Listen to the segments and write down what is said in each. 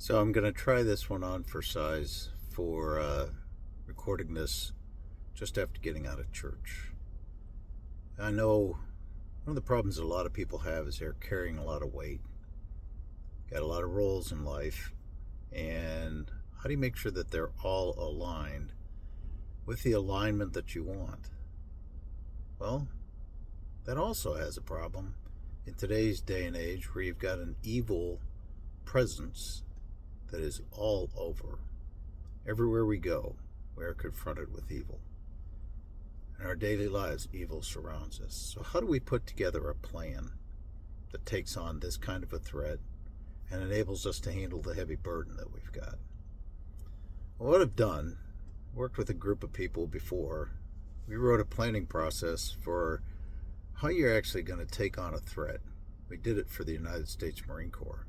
So I'm going to try this one on for size for recording this just after getting out of church. I know one of the problems a lot of people have is they're carrying a lot of weight, got a lot of roles in life, and how do you make sure that they're all aligned with the alignment that you want? Well, that also has a problem in today's day and age where you've got an evil presence that is all over. Everywhere we go, we are confronted with evil. In our daily lives, evil surrounds us. So how do we put together a plan that takes on this kind of a threat and enables us to handle the heavy burden that we've got? Well, what I've done, worked with a group of people before, we wrote a planning process for how you're actually going to take on a threat. We did it for the United States Marine Corps.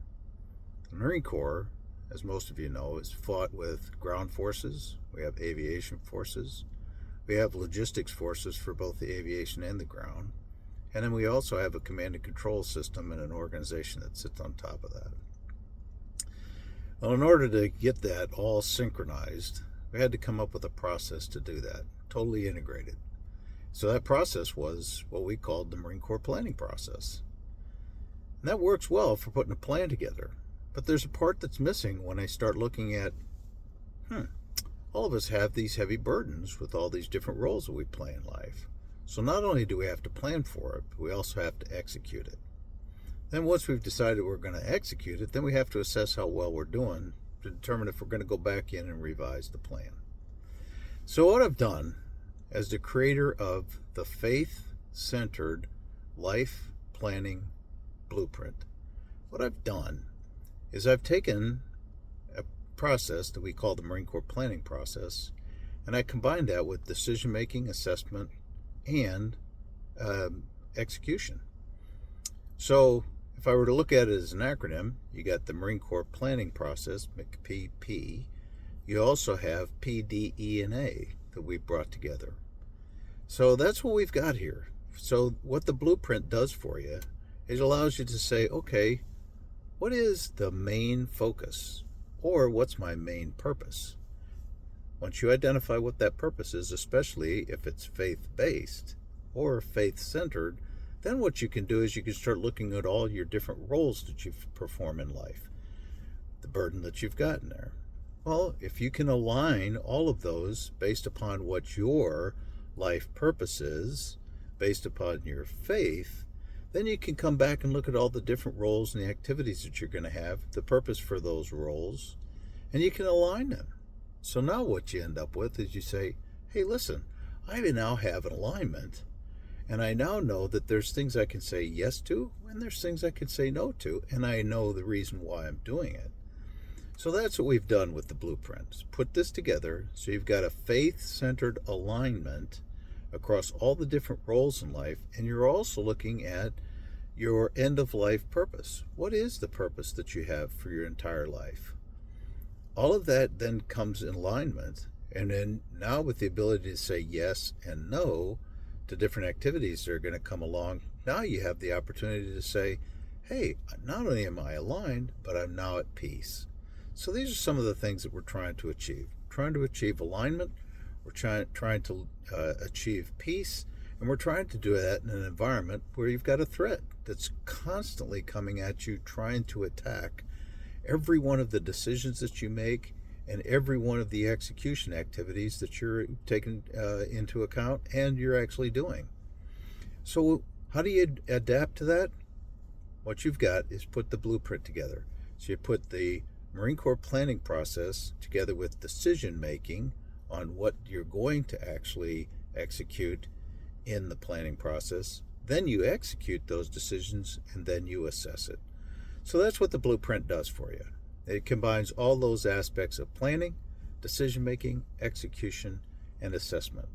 The Marine Corps, as most of you know, is fought with ground forces. We have aviation forces. We have logistics forces for both the aviation and the ground. And then we also have a command and control system and an organization that sits on top of that. Well, in order to get that all synchronized, we had to come up with a process to do that, totally integrated. So that process was what we called the Marine Corps planning process. And that works well for putting a plan together. But there's a part that's missing when I start looking at, all of us have these heavy burdens with all these different roles that we play in life. So not only do we have to plan for it, but we also have to execute it. Then once we've decided we're going to execute it, then we have to assess how well we're doing to determine if we're going to go back in and revise the plan. So what I've done as the creator of the faith-centered life planning blueprint, what I've done is I've taken a process that we call the Marine Corps planning process, and I combined that with decision making, assessment, and execution. So if I were to look at it as an acronym, you got the Marine Corps planning process, MCPP. You also have P, D, E, and A that we brought together. So that's what we've got here. So what the blueprint does for you, it allows you to say, okay, what is the main focus? Or what's my main purpose? Once you identify what that purpose is, especially if it's faith-based or faith-centered, then what you can do is you can start looking at all your different roles that you perform in life, the burden that you've got in there. Well, if you can align all of those based upon what your life purpose is, based upon your faith, then you can come back and look at all the different roles and the activities that you're going to have, the purpose for those roles, and you can align them. So now what you end up with is you say, hey, listen, I now have an alignment, and I now know that there's things I can say yes to, and there's things I can say no to, and I know the reason why I'm doing it. So that's what we've done with the blueprints. Put this together so you've got a faith-centered alignment across all the different roles in life, and you're also looking at your end-of-life purpose. What is the purpose that you have for your entire life? All of that then comes in alignment, and then now with the ability to say yes and no to different activities that are going to come along, now you have the opportunity to say, hey, not only am I aligned, but I'm now at peace. So these are some of the things that we're trying to achieve. Trying to achieve alignment, we're trying to achieve peace, and we're trying to do that in an environment where you've got a threat that's constantly coming at you, trying to attack every one of the decisions that you make and every one of the execution activities that you're taking into account and you're actually doing. So how do you adapt to that? What you've got is put the blueprint together. So you put the Marine Corps planning process together with decision making on what you're going to actually execute in the planning process. Then you execute those decisions and then you assess it. So that's what the blueprint does for you. It combines all those aspects of planning, decision making, execution, and assessment.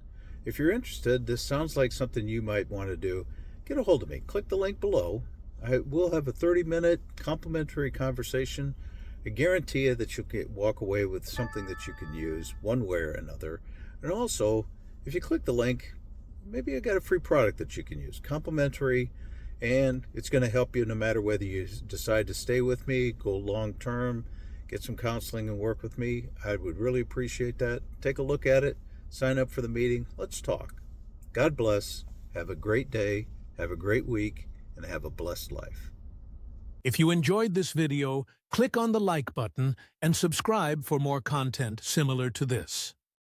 If you're interested, this sounds like something you might want to do, get a hold of me. Click the link below. I will have a 30-minute complimentary conversation. I guarantee you that you'll walk away with something that you can use one way or another. And also, if you click the link, maybe I got a free product that you can use, complimentary, and it's going to help you no matter whether you decide to stay with me, go long term, get some counseling and work with me, I would really appreciate that. Take a look at it, sign up for the meeting, let's talk. God bless, have a great day, have a great week, and have a blessed life. If you enjoyed this video, click on the like button and subscribe for more content similar to this.